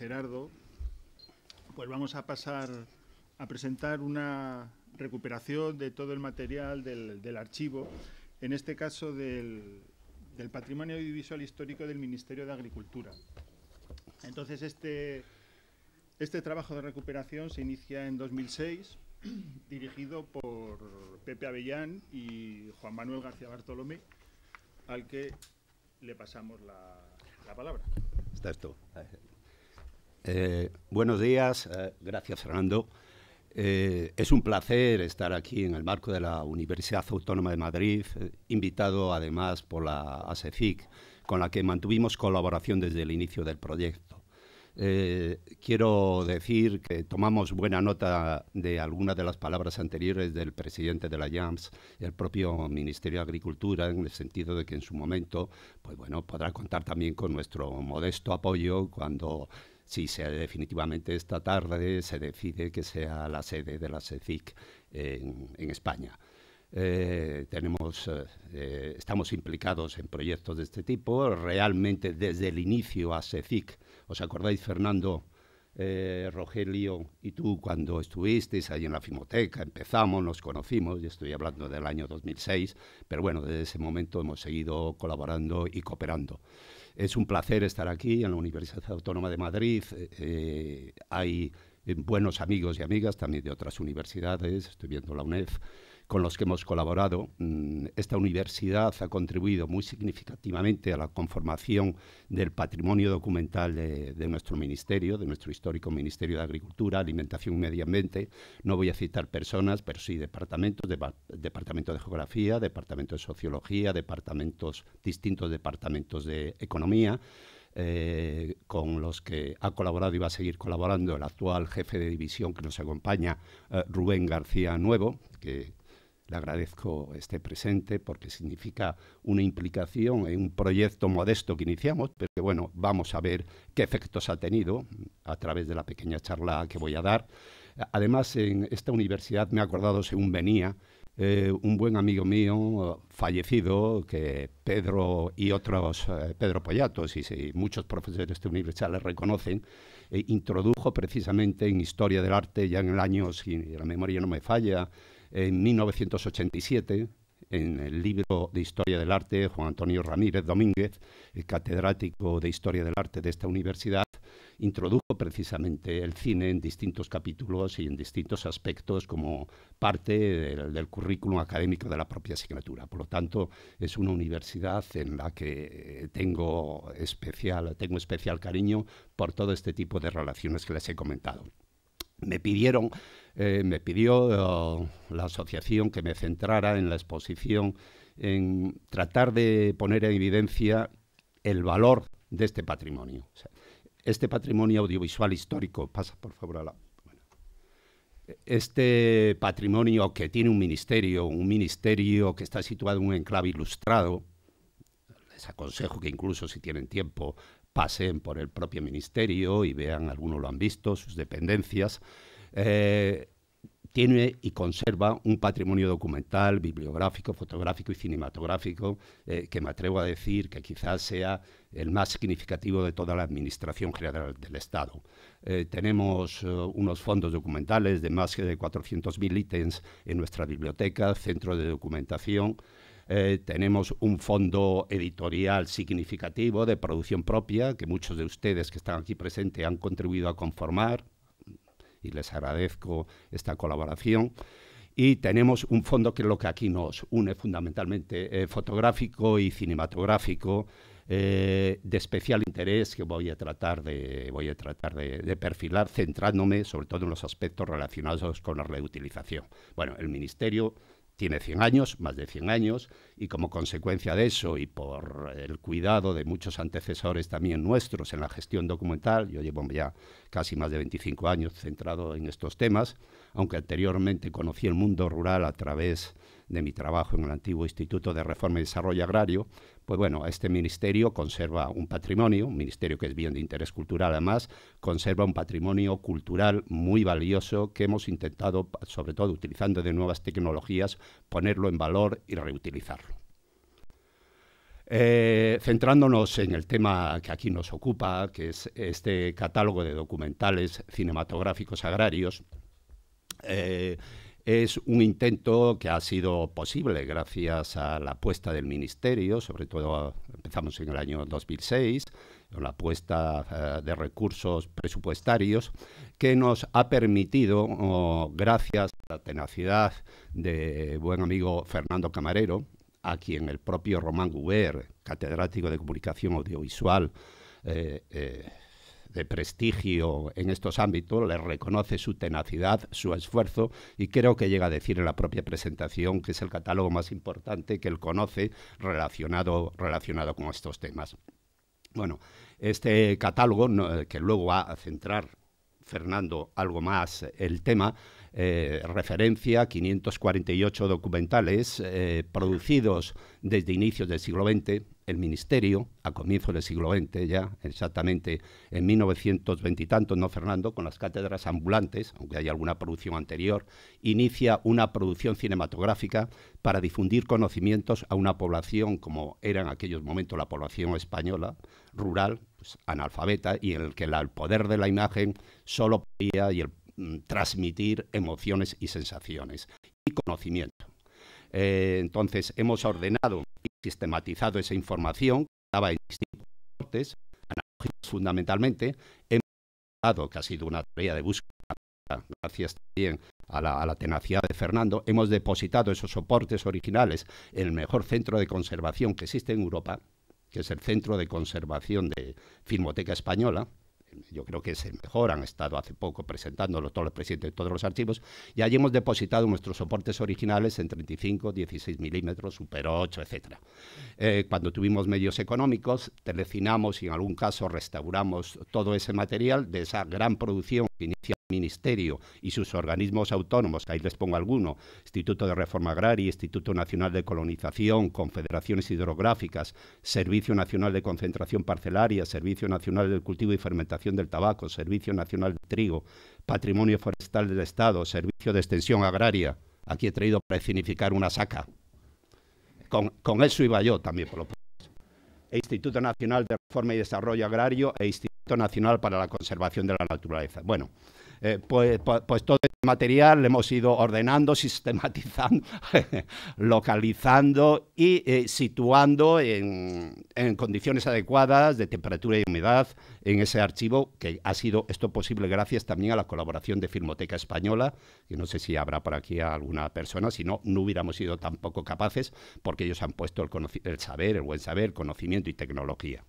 Gerardo, pues vamos a pasar a presentar una recuperación de todo el material del archivo, en este caso del Patrimonio Audiovisual Histórico del Ministerio de Agricultura. Entonces, este trabajo de recuperación se inicia en 2006, dirigido por Pepe Avellán y Juan Manuel García Bartolomé, al que le pasamos la palabra. Estás tú. Buenos días, gracias Fernando. Es un placer estar aquí en el marco de la Universidad Autónoma de Madrid, invitado además por la ASECIC, con la que mantuvimos colaboración desde el inicio del proyecto. Quiero decir que tomamos buena nota de algunas de las palabras anteriores del presidente de la JAMS, el propio Ministerio de Agricultura, en el sentido de que en su momento, pues bueno, podrá contar también con nuestro modesto apoyo cuando, si definitivamente esta tarde se decide que sea la sede de la ASECIC en España. Estamos implicados en proyectos de este tipo. Realmente desde el inicio ASECIC, ¿os acordáis, Fernando, Rogelio y tú, cuando estuvisteis ahí en la Filmoteca? Empezamos, nos conocimos, y estoy hablando del año 2006, pero bueno, desde ese momento hemos seguido colaborando y cooperando. Es un placer estar aquí en la Universidad Autónoma de Madrid. Hay buenos amigos y amigas también de otras universidades, estoy viendo la UNED, con los que hemos colaborado. Esta universidad ha contribuido muy significativamente a la conformación del patrimonio documental de nuestro ministerio, de nuestro histórico Ministerio de Agricultura, Alimentación y Medio Ambiente. No voy a citar personas, pero sí departamentos, departamento de Geografía, departamento de Sociología, distintos departamentos de Economía, con los que ha colaborado y va a seguir colaborando el actual jefe de división que nos acompaña, Rubén García Nuevo, que le agradezco esté presente porque significa una implicación en un proyecto modesto que iniciamos, pero que bueno, vamos a ver qué efectos ha tenido a través de la pequeña charla que voy a dar. Además, en esta universidad me he acordado, según venía, un buen amigo mío fallecido, que Pedro y otros, Pedro Pollatos y muchos profesores de esta universidad le reconocen, introdujo precisamente en Historia del Arte ya en el año, si la memoria no me falla, en 1987, en el libro de Historia del Arte, Juan Antonio Ramírez Domínguez, catedrático de Historia del Arte de esta universidad, introdujo precisamente el cine en distintos capítulos y en distintos aspectos como parte del currículum académico de la propia asignatura. Por lo tanto, es una universidad en la que tengo especial cariño por todo este tipo de relaciones que les he comentado. Me pidió la asociación que me centrara en la exposición, en tratar de poner en evidencia el valor de este patrimonio. O sea, este patrimonio audiovisual histórico, pasa por favor este patrimonio que tiene un ministerio que está situado en un enclave ilustrado. Les aconsejo que incluso si tienen tiempo pasen por el propio ministerio y vean, algunos lo han visto, sus dependencias. Tiene y conserva un patrimonio documental, bibliográfico, fotográfico y cinematográfico que me atrevo a decir que quizás sea el más significativo de toda la Administración General del Estado. Tenemos unos fondos documentales de más de 400.000 ítems en nuestra biblioteca, centro de documentación. Tenemos un fondo editorial significativo de producción propia que muchos de ustedes que están aquí presentes han contribuido a conformar, y les agradezco esta colaboración. Y tenemos un fondo que es lo que aquí nos une fundamentalmente, fotográfico y cinematográfico, de especial interés, que voy a tratar de perfilar, centrándome sobre todo en los aspectos relacionados con la reutilización. Bueno, el Ministerio tiene 100 años, más de 100 años, y como consecuencia de eso y por el cuidado de muchos antecesores también nuestros en la gestión documental, yo llevo ya casi más de 25 años centrado en estos temas, aunque anteriormente conocí el mundo rural a través de mi trabajo en el antiguo Instituto de Reforma y Desarrollo Agrario. Pues bueno, este ministerio conserva un patrimonio, un ministerio que es bien de interés cultural además, conserva un patrimonio cultural muy valioso que hemos intentado, sobre todo utilizando de nuevas tecnologías, ponerlo en valor y reutilizarlo. Centrándonos en el tema que aquí nos ocupa, que es este catálogo de documentales cinematográficos agrarios, es un intento que ha sido posible gracias a la apuesta del Ministerio, sobre todo empezamos en el año 2006, con la apuesta de recursos presupuestarios, que nos ha permitido, gracias a la tenacidad de buen amigo Fernando Camarero, a quien el propio Román Gubert, catedrático de comunicación audiovisual de prestigio en estos ámbitos, le reconoce su tenacidad, su esfuerzo, y creo que llega a decir en la propia presentación que es el catálogo más importante que él conoce relacionado con estos temas. Bueno, este catálogo, que luego va a centrar Fernando algo más el tema, referencia 548 documentales producidos desde inicios del siglo XX. El Ministerio, a comienzos del siglo XX, ya exactamente en 1920 y tantos, ¿no, Fernando?, con las cátedras ambulantes, aunque hay alguna producción anterior, inicia una producción cinematográfica para difundir conocimientos a una población, como era en aquellos momentos la población española, rural, pues, analfabeta, y en el que el poder de la imagen solo podía transmitir emociones y sensaciones y conocimiento. Entonces hemos ordenado y sistematizado esa información que estaba en distintos soportes, analógicos fundamentalmente. Hemos dado, que ha sido una tarea de búsqueda, gracias también a la tenacidad de Fernando, hemos depositado esos soportes originales en el mejor centro de conservación que existe en Europa, que es el Centro de Conservación de Filmoteca Española. Yo creo que es el mejor, han estado hace poco presentándolo todos los presidentes de todos los archivos, y allí hemos depositado nuestros soportes originales en 35, 16 milímetros, Super 8, etc. Cuando tuvimos medios económicos, telecinamos y en algún caso restauramos todo ese material de esa gran producción que inicia el Ministerio y sus organismos autónomos, ahí les pongo alguno: Instituto de Reforma Agraria, Instituto Nacional de Colonización, Confederaciones Hidrográficas, Servicio Nacional de Concentración Parcelaria, Servicio Nacional del Cultivo y Fermentación del Tabaco, Servicio Nacional de Trigo, Patrimonio Forestal del Estado, Servicio de Extensión Agraria. Aquí he traído para significar una saca. Con eso iba yo también, por lo menos. Instituto Nacional de Reforma y Desarrollo Agrario e Instituto Nacional para la Conservación de la Naturaleza. Bueno, pues todo este material lo hemos ido ordenando, sistematizando, localizando y situando en condiciones adecuadas de temperatura y humedad en ese archivo, que ha sido esto posible gracias también a la colaboración de Filmoteca Española, que no sé si habrá por aquí a alguna persona, si no, no hubiéramos sido tampoco capaces, porque ellos han puesto el saber, el buen saber, conocimiento y tecnología.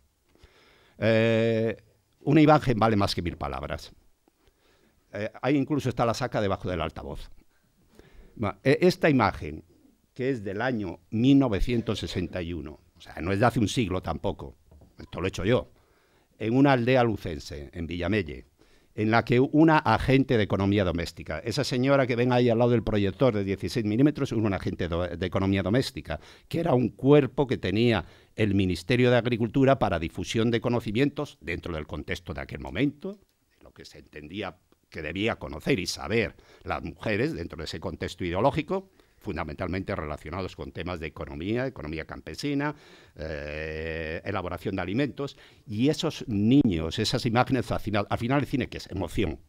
Una imagen vale más que 1000 palabras. Ahí incluso está la saca debajo del altavoz. Esta imagen, que es del año 1961, o sea, no es de hace un siglo tampoco, esto lo he hecho yo, en una aldea lucense, en Villamelle, en la que una agente de economía doméstica, esa señora que ven ahí al lado del proyector de 16 milímetros, es una agente de economía doméstica, que era un cuerpo que tenía el Ministerio de Agricultura para difusión de conocimientos dentro del contexto de aquel momento, de lo que se entendía que debía conocer y saber las mujeres dentro de ese contexto ideológico, fundamentalmente relacionados con temas de economía campesina, elaboración de alimentos, y esos niños, esas imágenes, al final el cine, ¿qué es? Emoción.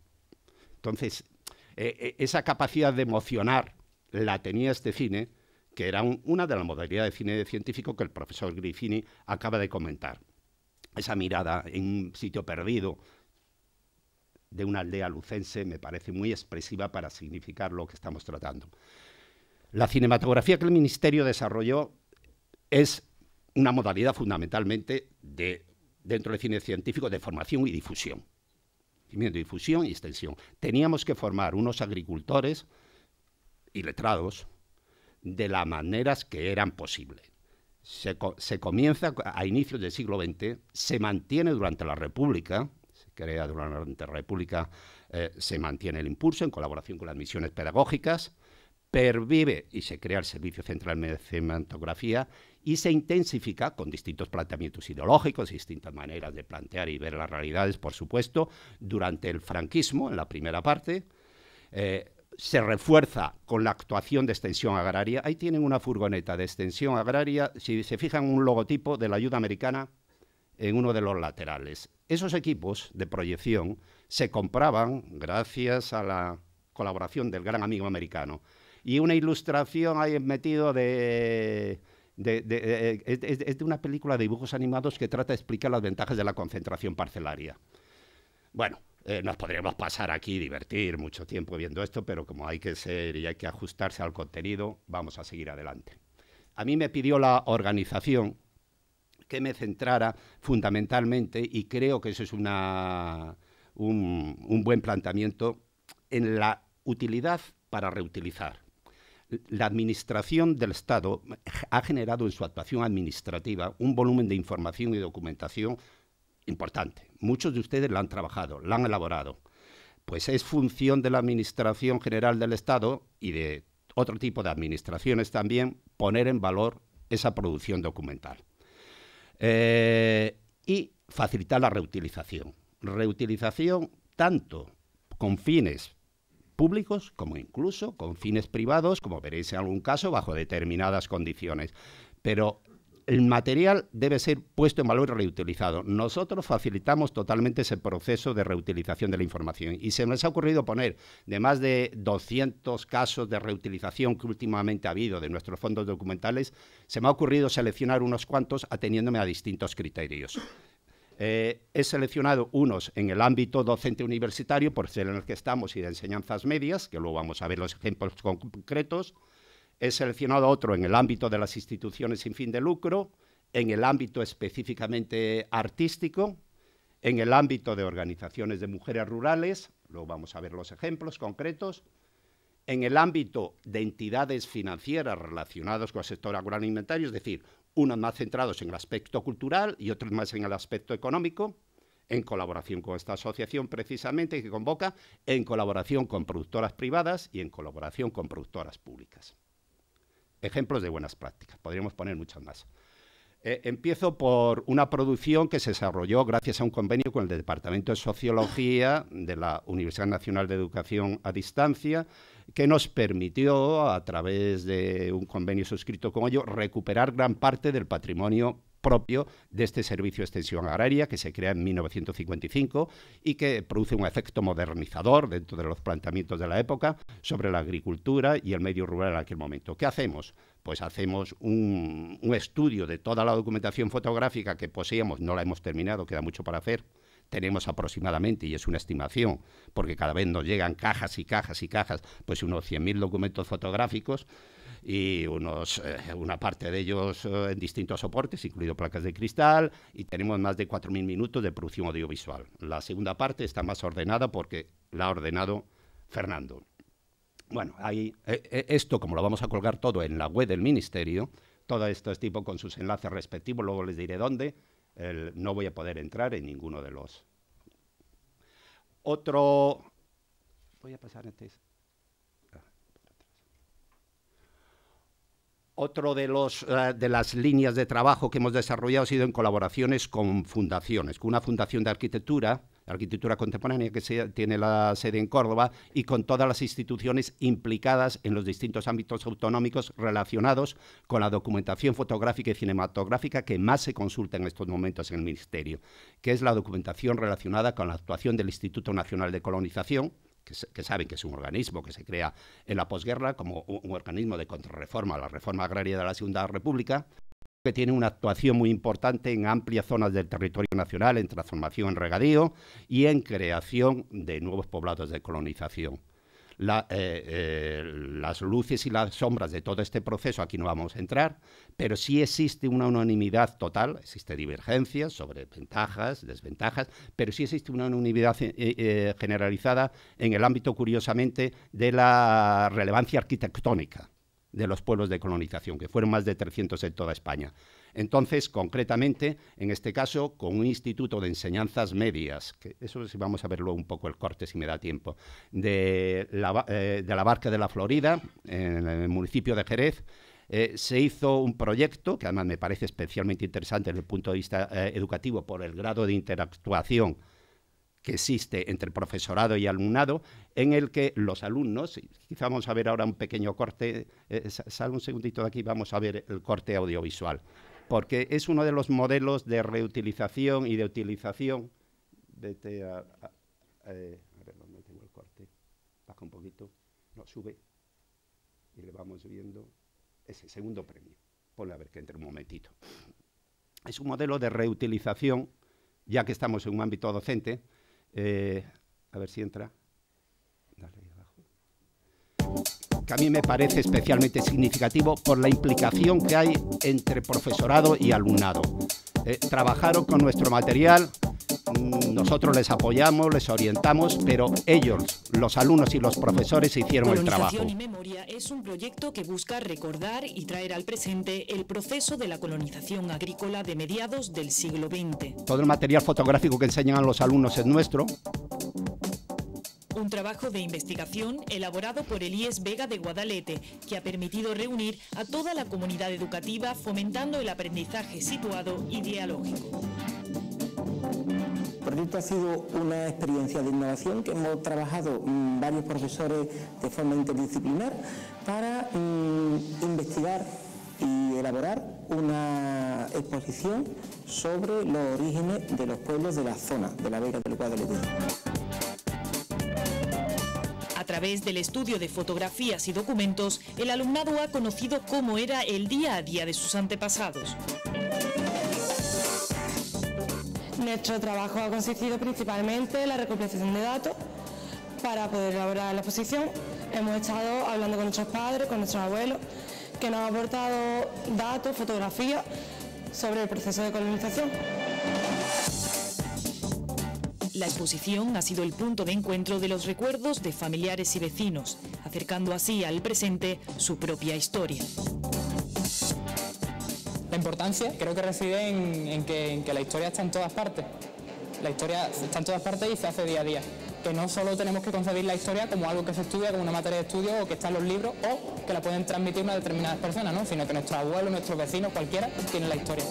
Entonces, esa capacidad de emocionar la tenía este cine, que era una de las modalidades de cine científico que el profesor Grifini acaba de comentar. Esa mirada en un sitio perdido de una aldea lucense me parece muy expresiva para significar lo que estamos tratando. La cinematografía que el Ministerio desarrolló es una modalidad fundamentalmente dentro del cine científico de formación y difusión. Difusión y extensión. Teníamos que formar unos agricultores y letrados de las maneras que eran posibles. Se comienza a inicios del siglo XX, se mantiene durante la República, crea durante la República, se mantiene el impulso en colaboración con las misiones pedagógicas, pervive y se crea el Servicio Central de Cinematografía y se intensifica con distintos planteamientos ideológicos, distintas maneras de plantear y ver las realidades, por supuesto, durante el franquismo, en la primera parte, se refuerza con la actuación de extensión agraria. Ahí tienen una furgoneta de extensión agraria, si se fijan, un logotipo de la ayuda americana en uno de los laterales. Esos equipos de proyección se compraban gracias a la colaboración del gran amigo americano. Y una ilustración ahí metido es de una película de dibujos animados que trata de explicar las ventajas de la concentración parcelaria. Bueno, nos podríamos pasar aquí, divertir mucho tiempo viendo esto, pero como hay que ser y hay que ajustarse al contenido, vamos a seguir adelante. A mí me pidió la organización que me centrara fundamentalmente, y creo que eso es un buen planteamiento, en la utilidad para reutilizar. La administración del Estado ha generado en su actuación administrativa un volumen de información y documentación importante. Muchos de ustedes la han trabajado, la han elaborado. Pues es función de la Administración General del Estado y de otro tipo de administraciones también poner en valor esa producción documental. Y facilitar la reutilización. Reutilización tanto con fines públicos como incluso con fines privados, como veréis en algún caso, bajo determinadas condiciones. Pero el material debe ser puesto en valor y reutilizado. Nosotros facilitamos totalmente ese proceso de reutilización de la información y se nos ha ocurrido poner, de más de 200 casos de reutilización que últimamente ha habido de nuestros fondos documentales, se me ha ocurrido seleccionar unos cuantos ateniéndome a distintos criterios. He seleccionado unos en el ámbito docente universitario, por ser en el que estamos, y de enseñanzas medias, que luego vamos a ver los ejemplos concretos. He seleccionado otro en el ámbito de las instituciones sin fin de lucro, en el ámbito específicamente artístico, en el ámbito de organizaciones de mujeres rurales, luego vamos a ver los ejemplos concretos, en el ámbito de entidades financieras relacionadas con el sector agroalimentario, es decir, unos más centrados en el aspecto cultural y otros más en el aspecto económico, en colaboración con esta asociación precisamente que convoca, en colaboración con productoras privadas y en colaboración con productoras públicas. Ejemplos de buenas prácticas, podríamos poner muchas más. Empiezo por una producción que se desarrolló gracias a un convenio con el Departamento de Sociología de la Universidad Nacional de Educación a Distancia, que nos permitió, a través de un convenio suscrito con ello, recuperar gran parte del patrimonio propio de este servicio de extensión agraria que se crea en 1955 y que produce un efecto modernizador dentro de los planteamientos de la época sobre la agricultura y el medio rural en aquel momento. ¿Qué hacemos? Pues hacemos un estudio de toda la documentación fotográfica que poseíamos, no la hemos terminado, queda mucho para hacer. Tenemos aproximadamente, y es una estimación, porque cada vez nos llegan cajas y cajas y cajas, pues unos 100.000 documentos fotográficos y una parte de ellos en distintos soportes, incluido placas de cristal, y tenemos más de 4.000 minutos de producción audiovisual. La segunda parte está más ordenada porque la ha ordenado Fernando. Bueno, ahí, esto, como lo vamos a colgar todo en la web del Ministerio, todo esto es tipo con sus enlaces respectivos, luego les diré dónde. No voy a poder entrar en ninguno de los. Otro. Voy a pasar antes. Otro de las líneas de trabajo que hemos desarrollado ha sido en colaboraciones con fundaciones, con una fundación de arquitectura contemporánea que tiene la sede en Córdoba, y con todas las instituciones implicadas en los distintos ámbitos autonómicos relacionados con la documentación fotográfica y cinematográfica que más se consulta en estos momentos en el Ministerio, que es la documentación relacionada con la actuación del Instituto Nacional de Colonización, que saben que es un organismo que se crea en la posguerra como un organismo de contrarreforma a la reforma agraria de la Segunda República, que tiene una actuación muy importante en amplias zonas del territorio nacional, en transformación en regadío y en creación de nuevos poblados de colonización. Las luces y las sombras de todo este proceso aquí no vamos a entrar, pero sí existe una unanimidad total, existe divergencias sobre ventajas, desventajas, pero sí existe una unanimidad generalizada en el ámbito, curiosamente, de la relevancia arquitectónica de los pueblos de colonización, que fueron más de 300 en toda España. Entonces, concretamente, en este caso, con un instituto de enseñanzas medias, que eso sí vamos a verlo un poco el corte si me da tiempo, de la Barca de la Florida, en el municipio de Jerez, se hizo un proyecto, que además me parece especialmente interesante desde el punto de vista educativo, por el grado de interactuación que existe entre profesorado y alumnado, en el que los alumnos, quizá vamos a ver ahora un pequeño corte, sal un segundito de aquí, vamos a ver el corte audiovisual, porque es uno de los modelos de reutilización y de utilización. Vete a ver dónde tengo el corte, baja un poquito, no, sube, y le vamos viendo ese segundo premio. Ponle a ver que entre un momentito. Es un modelo de reutilización, ya que estamos en un ámbito docente. A ver si entra. Dale ahí abajo. Que a mí me parece especialmente significativo por la implicación que hay entre profesorado y alumnado. Trabajaron con nuestro material, nosotros les apoyamos, les orientamos, pero ellos, los alumnos y los profesores, hicieron el trabajo. Colonización y Memoria es un proyecto que busca recordar y traer al presente el proceso de la colonización agrícola de mediados del siglo XX. Todo el material fotográfico que enseñan a los alumnos es nuestro. Un trabajo de investigación elaborado por Elías Vega de Guadalete, que ha permitido reunir a toda la comunidad educativa fomentando el aprendizaje situado y dialógico. El proyecto ha sido una experiencia de innovación que hemos trabajado varios profesores de forma interdisciplinar para investigar y elaborar una exposición sobre los orígenes de los pueblos de la zona de la Vega del Guadalete. A través del estudio de fotografías y documentos, el alumnado ha conocido cómo era el día a día de sus antepasados. Nuestro trabajo ha consistido principalmente en la recopilación de datos para poder elaborar la exposición. Hemos estado hablando con nuestros padres, con nuestros abuelos, que nos han aportado datos, fotografías sobre el proceso de colonización. La exposición ha sido el punto de encuentro de los recuerdos de familiares y vecinos, acercando así al presente su propia historia. La importancia creo que reside en que la historia está en todas partes. La historia está en todas partes y se hace día a día. Que no solo tenemos que concebir la historia como algo que se estudia, como una materia de estudio o que está en los libros o que la pueden transmitir unas determinadas personas, ¿no? Sino que nuestros abuelos, nuestros vecinos, cualquiera, tienen la historia.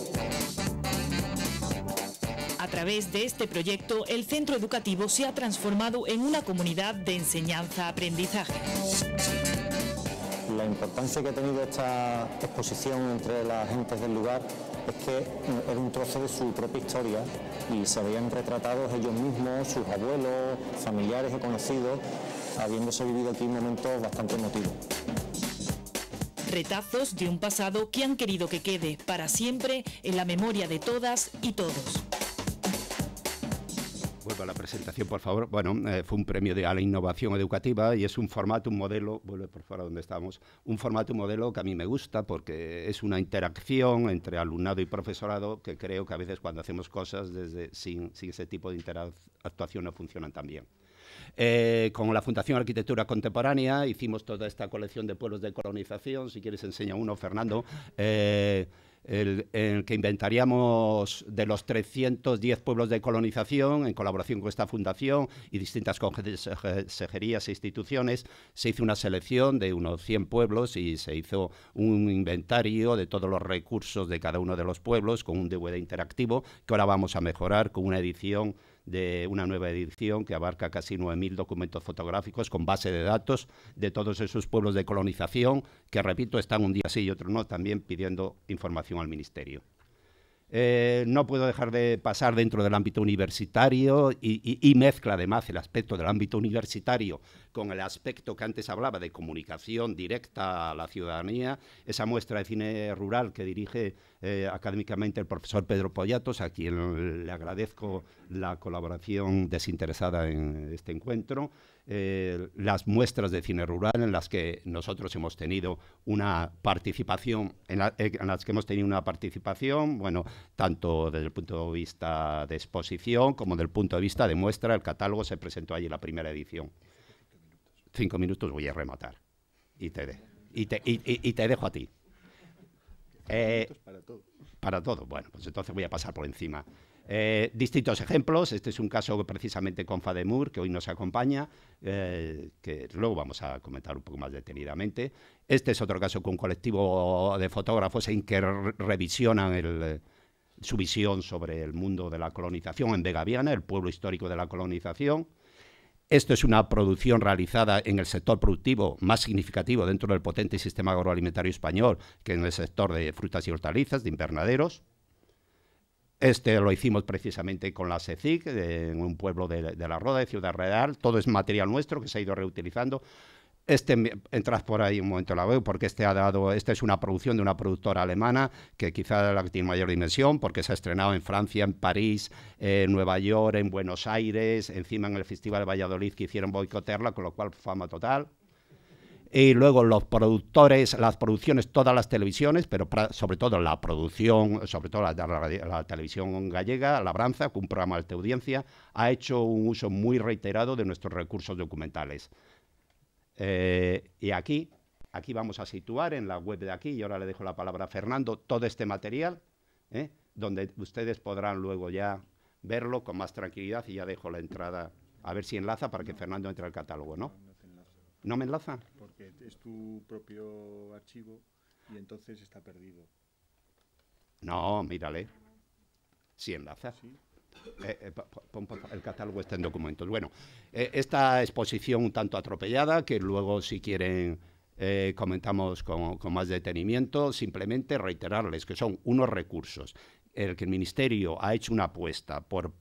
A través de este proyecto, el centro educativo se ha transformado en una comunidad de enseñanza-aprendizaje. La importancia que ha tenido esta exposición entre las gentes del lugar es que era un trozo de su propia historia y se habían retratados ellos mismos, sus abuelos, familiares y conocidos, habiéndose vivido aquí momentos bastante emotivos. Retazos de un pasado que han querido que quede para siempre en la memoria de todas y todos. Vuelvo a la presentación, por favor. Bueno, fue un premio a la innovación educativa y es un formato, un modelo, vuelve por favor a donde estamos, un formato, un modelo que a mí me gusta porque es una interacción entre alumnado y profesorado que creo que a veces cuando hacemos cosas sin ese tipo de interactuación no funcionan tan bien. Con la Fundación Arquitectura Contemporánea hicimos toda esta colección de pueblos de colonización. Si quieres enseña uno, Fernando. El que inventaríamos de los 310 pueblos de colonización en colaboración con esta fundación y distintas consejerías e instituciones. Se hizo una selección de unos 100 pueblos y se hizo un inventario de todos los recursos de cada uno de los pueblos con un DVD interactivo que ahora vamos a mejorar con una edición de una nueva edición que abarca casi 9.000 documentos fotográficos con base de datos de todos esos pueblos de colonización que, repito, están un día sí y otro no, también pidiendo información al Ministerio. No puedo dejar de pasar dentro del ámbito universitario y mezcla además el aspecto del ámbito universitario con el aspecto que antes hablaba de comunicación directa a la ciudadanía, esa muestra de cine rural que dirige académicamente el profesor Pedro Pollatos, a quien le agradezco la colaboración desinteresada en este encuentro. Las muestras de cine rural en las que nosotros hemos tenido una participación, bueno, tanto desde el punto de vista de exposición como desde el punto de vista de muestra. El catálogo se presentó allí en la primera edición. 5 minutos voy a rematar y te dejo a ti. Para todo. Bueno, pues entonces voy a pasar por encima. Distintos ejemplos. Este es un caso precisamente con Fademur, que hoy nos acompaña, que luego vamos a comentar un poco más detenidamente. Este es otro caso con un colectivo de fotógrafos en que revisionan su visión sobre el mundo de la colonización en Vega Viana, el pueblo histórico de la colonización. Esto es una producción realizada en el sector productivo más significativo dentro del potente sistema agroalimentario español, que en el sector de frutas y hortalizas, de invernaderos. Este lo hicimos precisamente con la SECIC, en un pueblo de La Roda, de Ciudad Real. Todo es material nuestro que se ha ido reutilizando. Entras por ahí un momento, la veo, porque esta es una producción de una productora alemana, que quizá es la que tiene mayor dimensión, porque se ha estrenado en Francia, en París, en Nueva York, en Buenos Aires, encima en el Festival de Valladolid, que hicieron boicotearla, con lo cual fama total. Y luego los productores, las producciones, todas las televisiones, pero sobre todo la producción, sobre todo la televisión gallega, Labranza, con un programa de alta audiencia, ha hecho un uso muy reiterado de nuestros recursos documentales. Y aquí vamos a situar en la web de aquí, y ahora le dejo la palabra a Fernando, todo este material, donde ustedes podrán luego ya verlo con más tranquilidad, y ya dejo la entrada, a ver si enlaza para que Fernando entre al catálogo, ¿no? ¿No me enlaza? Porque es tu propio archivo y entonces está perdido. No, mírale. Sí enlaza. ¿Sí? El catálogo está en documentos. Bueno, esta exposición un tanto atropellada, que luego si quieren comentamos con más detenimiento, simplemente reiterarles que son unos recursos el que el Ministerio ha hecho una apuesta por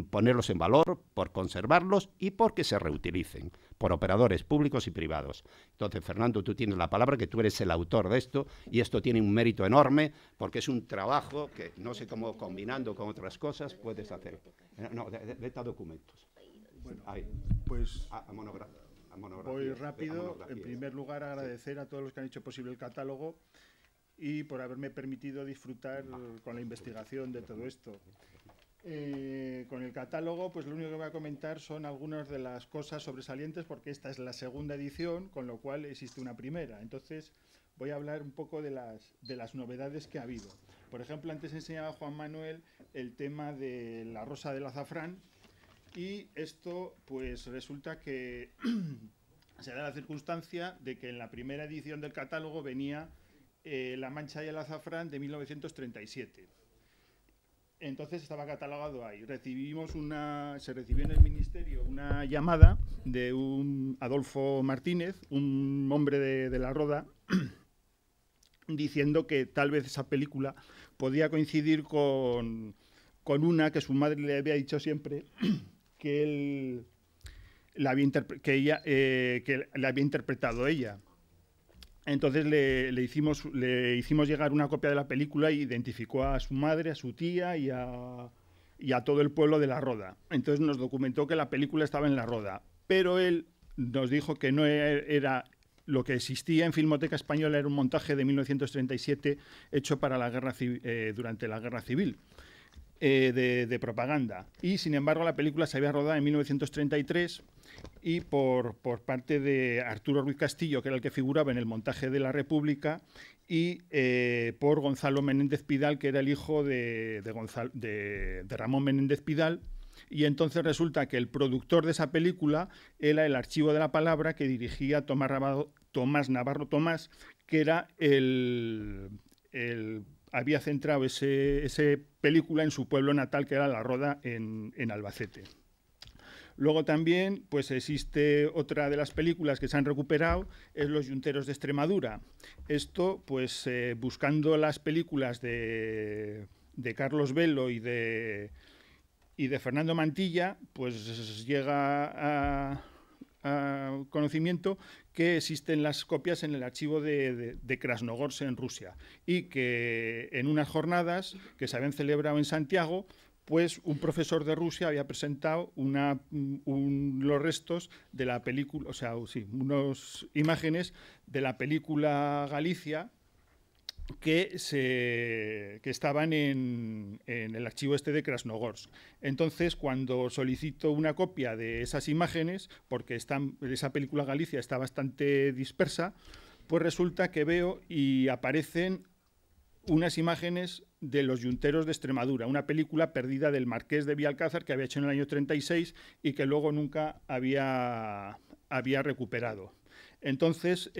ponerlos en valor, por conservarlos y porque se reutilicen por operadores públicos y privados. Entonces, Fernando, tú tienes la palabra, que tú eres el autor de esto, y esto tiene un mérito enorme, porque es un trabajo que no sé cómo, combinando con otras cosas, puedes hacer. No, vete a documentos. Bueno, ahí. Pues a monografía. Voy rápido. En primer lugar, agradecer a todos los que han hecho posible el catálogo y por haberme permitido disfrutar con la investigación de todo esto. Con el catálogo, pues lo único que voy a comentar son algunas de las cosas sobresalientes, porque esta es la segunda edición, con lo cual existe una primera. Entonces voy a hablar un poco de las novedades que ha habido. Por ejemplo, antes enseñaba Juan Manuel el tema de la rosa del azafrán, y esto pues resulta que se da la circunstancia de que en la primera edición del catálogo venía La mancha y el azafrán de 1937. Entonces estaba catalogado ahí. Se recibió en el Ministerio una llamada de un Adolfo Martínez, un hombre de La Roda, diciendo que tal vez esa película podía coincidir con una que su madre le había dicho siempre que la había interpretado ella. Entonces le hicimos llegar una copia de la película, y identificó a su madre, a su tía y a todo el pueblo de La Roda. Entonces nos documentó que la película estaba en La Roda, pero él nos dijo que no era lo que existía en Filmoteca Española, era un montaje de 1937 hecho para la guerra durante la Guerra Civil, de propaganda. Y sin embargo la película se había rodado en 1933, y por parte de Arturo Ruiz Castillo, que era el que figuraba en el montaje de La República, y por Gonzalo Menéndez Pidal, que era el hijo de Ramón Menéndez Pidal. Y entonces resulta que el productor de esa película era el Archivo de la Palabra, que dirigía Tomás Navarro Tomás, que era había centrado ese película en su pueblo natal, que era La Roda, en Albacete. Luego también pues existe otra de las películas que se han recuperado, es Los Yunteros de Extremadura. Esto, pues buscando las películas de Carlos Velo y de Fernando Mantilla, pues llega a conocimiento que existen las copias en el archivo de Krasnogorsk, en Rusia, y que en unas jornadas que se habían celebrado en Santiago, pues un profesor de Rusia había presentado los restos de la película, o sea, sí, unas imágenes de la película Galicia que estaban en el archivo este de Krasnogorsk. Entonces, cuando solicito una copia de esas imágenes, porque esa película Galicia está bastante dispersa, pues resulta que veo y aparecen unas imágenes de Los Yunteros de Extremadura, una película perdida del Marqués de Villalcázar, que había hecho en el año 36 y que luego nunca había recuperado. Entonces,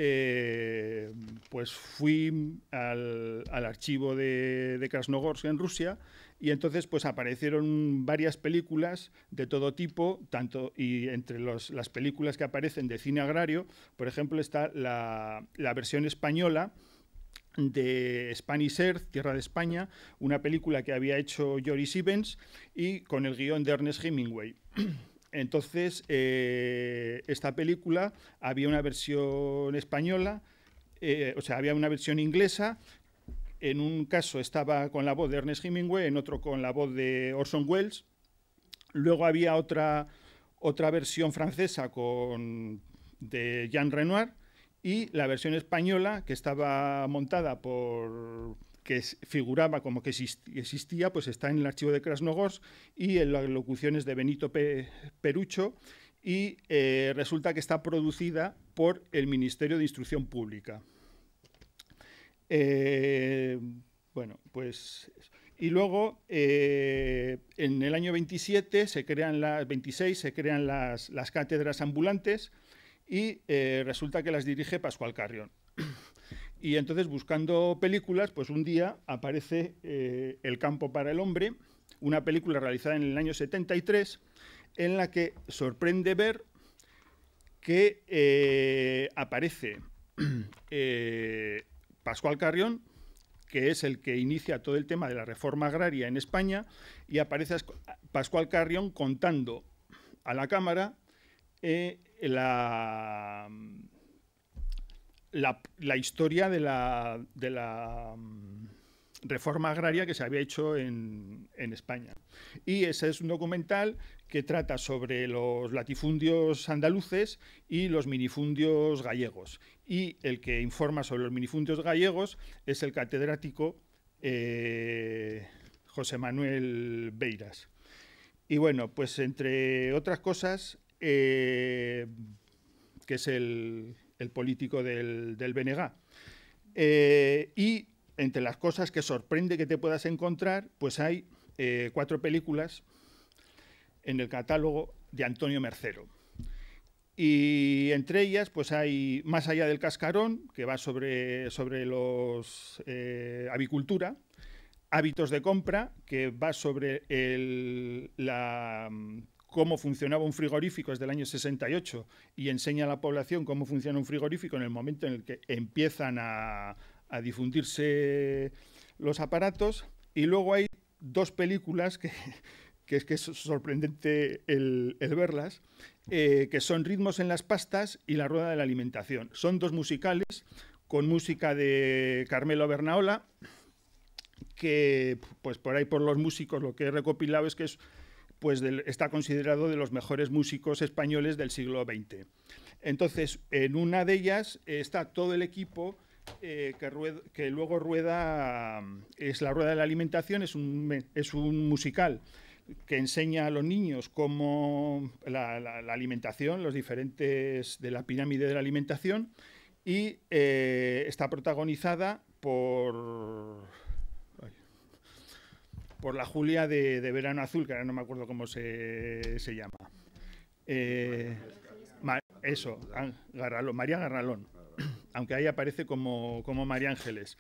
pues fui al archivo de Krasnogorsk en Rusia, y entonces pues aparecieron varias películas de todo tipo, y entre las películas que aparecen de cine agrario, por ejemplo, está la versión española de Spanish Earth, Tierra de España, una película que había hecho Joris Ivens y con el guión de Ernest Hemingway. Entonces, esta película había una versión española, o sea, había una versión inglesa. En un caso estaba con la voz de Ernest Hemingway, en otro con la voz de Orson Welles. Luego había otra versión francesa de Jean Renoir, y la versión española, que estaba montada que figuraba como que existía, pues está en el archivo de Krasnogorsk y en las locuciones de Benito Perucho, y resulta que está producida por el Ministerio de Instrucción Pública. Bueno, pues... Y luego, en el año 26 se crean las cátedras ambulantes, y resulta que las dirige Pascual Carrión. Y entonces, buscando películas, pues un día aparece El campo para el hombre, una película realizada en el año 73, en la que sorprende ver que aparece Pascual Carrión, que es el que inicia todo el tema de la reforma agraria en España, y aparece Pascual Carrión contando a la cámara la historia de la reforma agraria que se había hecho en España. Y ese es un documental que trata sobre los latifundios andaluces y los minifundios gallegos. Y el que informa sobre los minifundios gallegos es el catedrático José Manuel Beiras. Y bueno, pues entre otras cosas, que es el político del BNG. Y entre las cosas que sorprende que te puedas encontrar, pues hay 4 películas en el catálogo de Antonio Mercero. Y entre ellas, pues hay Más allá del cascarón, que va sobre los avicultura, Hábitos de compra, que va sobre cómo funcionaba un frigorífico desde el año 68 y enseña a la población cómo funciona un frigorífico en el momento en el que empiezan a difundirse los aparatos. Y luego hay 2 películas que es sorprendente el verlas, que son Ritmos en las pastas y La rueda de la alimentación. Son 2 musicales con música de Carmelo Bernaola, que pues por ahí por los músicos lo que he recopilado es que está considerado de los mejores músicos españoles del siglo XX. Entonces, en una de ellas está todo el equipo que luego rueda, es La rueda de la alimentación, es un musical que enseña a los niños cómo la alimentación, los diferentes de la pirámide de la alimentación, y está protagonizada por la Julia de Verano Azul, que ahora no me acuerdo cómo se llama. María Garralón, aunque ahí aparece como María Ángeles.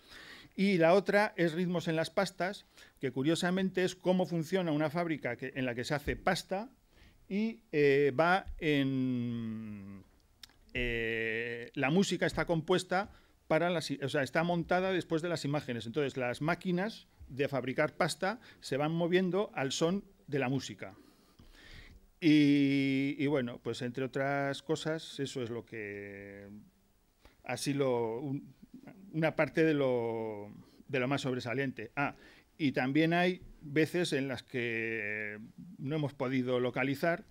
Y la otra es Ritmos en las pastas, que curiosamente es cómo funciona una fábrica en la que se hace pasta, y la música está compuesta está montada después de las imágenes. Entonces las máquinas de fabricar pasta se van moviendo al son de la música. Y bueno, pues entre otras cosas, eso es lo que... una parte de lo más sobresaliente. Y también hay veces en las que no hemos podido localizar.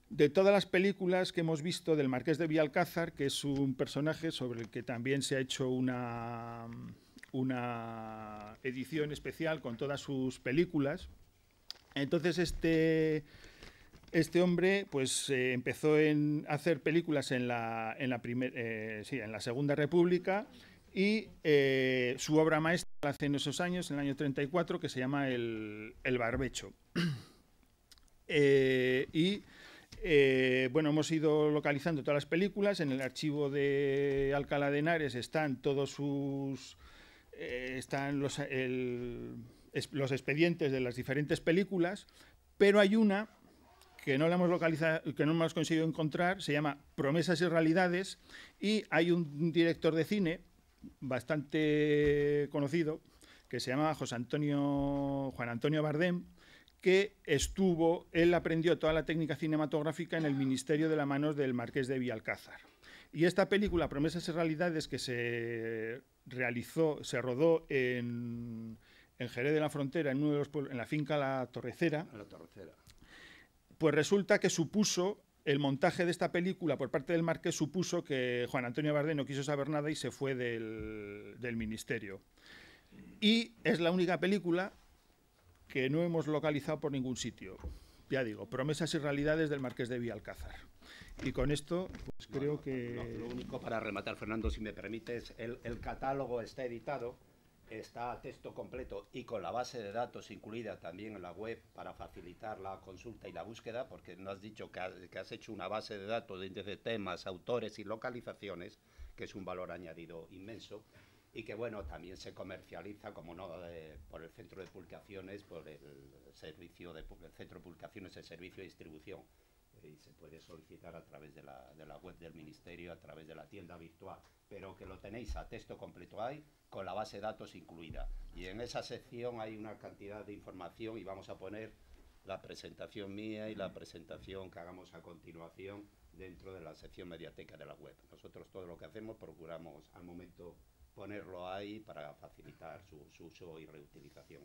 De todas las películas que hemos visto del Marqués de Villalcázar, que es un personaje sobre el que también se ha hecho una edición especial con todas sus películas. Entonces este hombre pues empezó a hacer películas en la Segunda República, y su obra maestra hace en esos años, en el año 34, que se llama El barbecho. Bueno, hemos ido localizando todas las películas. En el archivo de Alcalá de Henares están todos sus... están los expedientes de las diferentes películas, pero hay una que no la hemos localizado, que no hemos conseguido encontrar, se llama Promesas y Realidades, y hay un director de cine bastante conocido que se llama Juan Antonio Bardem, que él aprendió toda la técnica cinematográfica en el Ministerio de las Manos del Marqués de Villalcázar. Y esta película, Promesas y Realidades, que se rodó en Jerez de la Frontera, en uno de los pueblos, en la finca La Torrecera, pues resulta que el montaje de esta película por parte del Marqués supuso que Juan Antonio Bardem no quiso saber nada y se fue del ministerio. Y es la única película que no hemos localizado por ningún sitio. Ya digo, Promesas y Realidades del Marqués de Villalcázar. Y con esto, pues creo que... Lo único para rematar, Fernando, si me permites, el catálogo está editado, está a texto completo y con la base de datos incluida también en la web para facilitar la consulta y la búsqueda, porque nos has dicho que has hecho una base de datos de temas, autores y localizaciones, que es un valor añadido inmenso, y que bueno, también se comercializa, como no, por el Centro de Publicaciones, por el Centro de Publicaciones, el Servicio de Distribución, y se puede solicitar a través de la web del Ministerio, a través de la tienda virtual, pero que lo tenéis a texto completo ahí, con la base de datos incluida. Y en esa sección hay una cantidad de información y vamos a poner la presentación mía y la presentación que hagamos a continuación dentro de la sección mediateca de la web. Nosotros todo lo que hacemos procuramos al momento ponerlo ahí para facilitar su uso y reutilización.